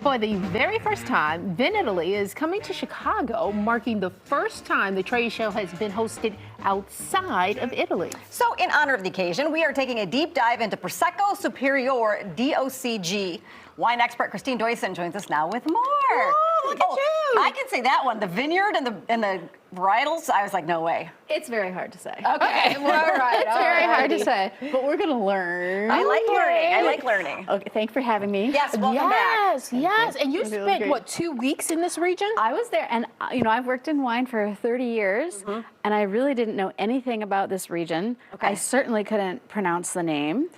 For the very first time, VinItaly is coming to Chicago, marking the first time the trade show has been hosted outside of Italy. So in honor of the occasion, we are taking a deep dive into Prosecco Superiore DOCG. Wine expert Christine Doyson joins us now with more. Oh, look at you. I can say that one. The vineyard and the varietals, I was like, no way. It's very hard to say. Okay, well, all right. It's very hard to say, but we're going to learn. I like learning. I like learning. Okay, thanks for having me. Yes, welcome back. Yes. And you It feels spent, great. what, 2 weeks in this region? I was there, and I've worked in wine for 30 years, and I really didn't know anything about this region. Okay. I certainly couldn't pronounce the name,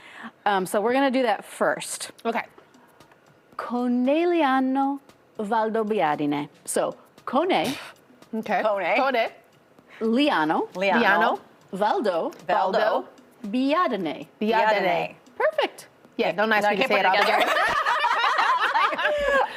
so we're going to do that first. Okay. Conegliano Valdobbiadene. So, Cone, Okay. Cone. Liano, Liano. Valdo, Valdo. Biadene. Biadene. Perfect. Yeah, don't ask No, I me to can't say it put all it together. together.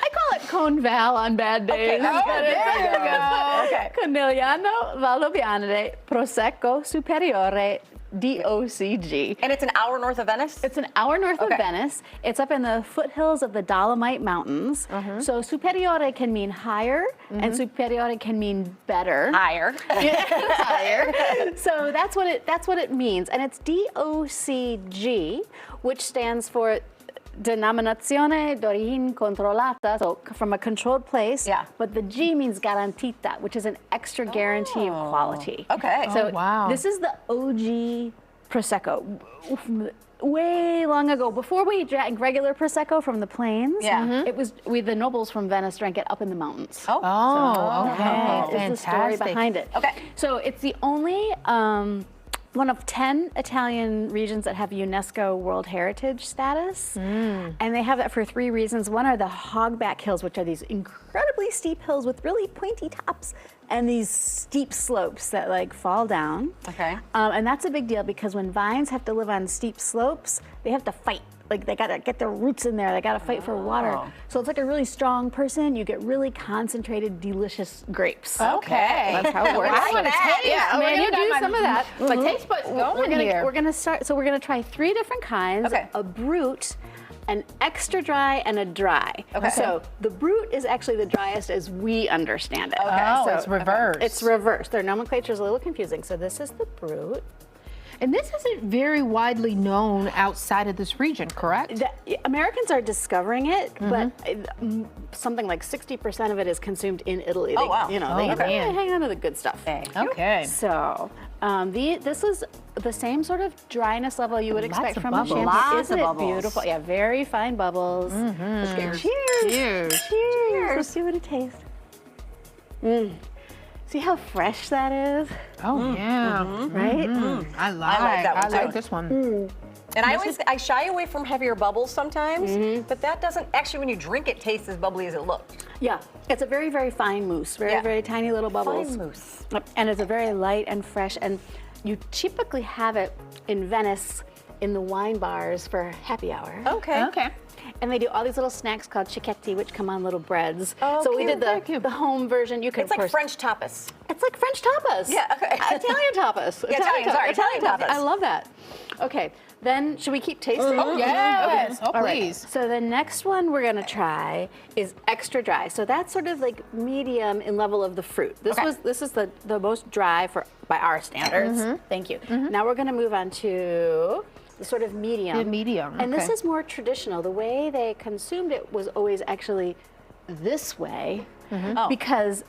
I call it Conval on bad days. that's Oh, there you go. Okay. Conegliano Valdobbiadene Prosecco Superiore DOCG. And it's an hour north of Venice? It's an hour north Okay. of Venice. It's up in the foothills of the Dolomite Mountains. So superiore can mean higher, and superiore can mean better. higher. Higher. So that's what it means, and it's DOCG, which stands for Denominazione d'origine controllata, so from a controlled place. Yeah. But the G means garantita, which is an extra guarantee of quality. Okay. So Oh, wow. this is the OG Prosecco. Way long ago, before we drank regular Prosecco from the plains, Yeah. it was the nobles from Venice drank it up in the mountains. Oh. Oh, okay. That is the story Fantastic. behind it. Okay. So it's the only one of 10 Italian regions that have UNESCO World Heritage status. And they have that for 3 reasons. One are the Hogback Hills, which are these incredibly steep hills with really pointy tops and these steep slopes that like fall down. Okay. And that's a big deal because when vines have to live on steep slopes, they have to fight. Like they gotta get their roots in there. They gotta fight for water. So it's like a really strong person. You get really concentrated, delicious grapes. Okay. That's how it works. I want to taste. Yeah, man, you do some of that. My taste buds going here. We're gonna start. So we're gonna try 3 different kinds. Okay. A brut, an extra dry, and a dry. Okay. So the brut is actually the driest as we understand it. Oh, So it's reversed. It's reversed. Their nomenclature is a little confusing. So this is the brut. And this isn't very widely known outside of this region, correct? Americans are discovering it, but something like 60% of it is consumed in Italy. Oh, wow. They Oh, man. hang on to the good stuff. Okay. So this is the same sort of dryness level you would Lots expect of from bubbles. a champagne. Lots Isn't of it bubbles. beautiful? Yeah, very fine bubbles. Cheers. Cheers. Cheers. Cheers. Let's see what it tastes. See how fresh that is, Oh, yeah. right? I like that one, I like too. this one. And I shy away from heavier bubbles sometimes, but that doesn't actually, when you drink it, taste as bubbly as it looks. Yeah, it's a very, very fine mousse, very, Yeah. very tiny little bubbles. Fine mousse. And it's a very light and fresh, and you typically have it in Venice in the wine bars for happy hour. Okay. Okay. And they do all these little snacks called cicchetti, which come on little breads. Oh, so we cute, did very cute. the home version. You can It's like of course, French tapas. It's like French tapas. Yeah, okay. Italian tapas. Italian tapas. I love that. Okay, then should we keep tasting? Oh, yes. Oh, All right. please. So the next one we're gonna try is extra dry. So that's sort of like medium in level of the fruit. This is the most dry by our standards. Thank you. Now we're gonna move on to the sort of medium. The medium, And this okay. is more traditional. The way they consumed it was always actually this way, Oh. because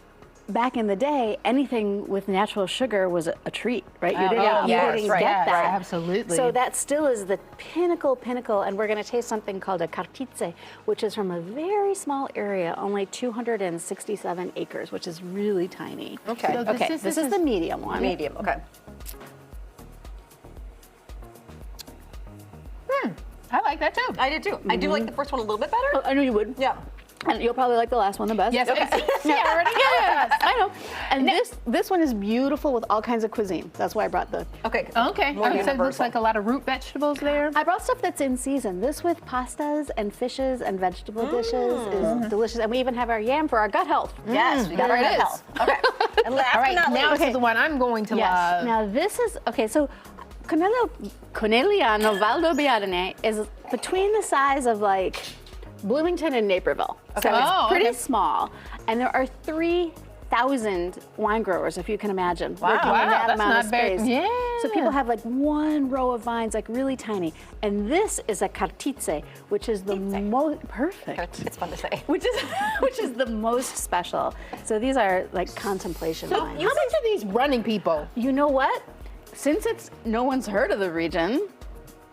back in the day, anything with natural sugar was a treat, right? You didn't, yeah, you yes, didn't right, get yes, that. absolutely. So that still is the pinnacle, and we're going to taste something called a cartizze, which is from a very small area, only 267 acres, which is really tiny. Okay. So Okay, this is the medium one. Medium, okay. I like that too. I did too. I do like the first one a little bit better. Oh, I knew you would. Yeah. And you'll probably like the last one the best. Yes. Okay. Yeah, already. Yes. I know. And this one is beautiful with all kinds of cuisine. That's why I brought the. Okay. Okay. More So it looks universal. like a lot of root vegetables there. I brought stuff that's in season. This with pastas and fishes and vegetable dishes is delicious. And we even have our yam for our gut health. Yes, we got our There it gut is. health. Okay. And last All right. but not Now least, this is the one I'm going to love. Now this is, okay, so Conegliano Valdobbiadene is between the size of like Bloomington and Naperville. So Oh, it's pretty okay. small. And there are 3,000 wine growers, if you can imagine, working in Wow, that that's amount not of very- space. yeah. So people have like one row of vines, like really tiny. And this is a cartice, which is the most perfect. It's fun to say. Which is the most special. So these are like contemplation So wines. how much are these running people? You know what? Since no one's heard of the region,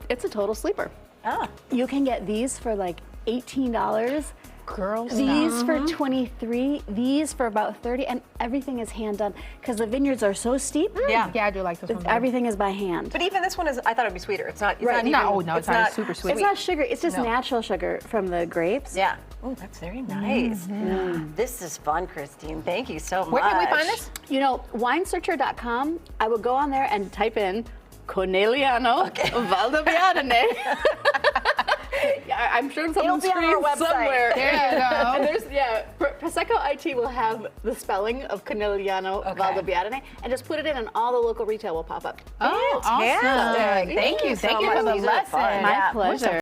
it's a total sleeper. Ah. You can get these for like $18. Girls. These for 23, these for about 30, and everything is hand done because the vineyards are so steep. Yeah. Yeah, I do like this one. Everything is by hand. But even this one is, I thought it'd be sweeter. It's not. It's Right. not even, No, it's not super sweet. It's not sugar, it's just No. natural sugar from the grapes. Yeah. Oh, that's very nice. This is fun, Christine. Thank you so much. Where can we find this? You know, winesearcher.com, I would go on there and type in Corneliano Valdiviadene. Yeah, I'm sure it's on It'll the be on screen our website. somewhere. There you go. And Prosecco IT will have the spelling of Corneliano Valdiviadene, and just put it in, and all the local retail will pop up. Oh, Fantastic. awesome. Thank you so for much. the These are fun. lesson. My Yeah. pleasure.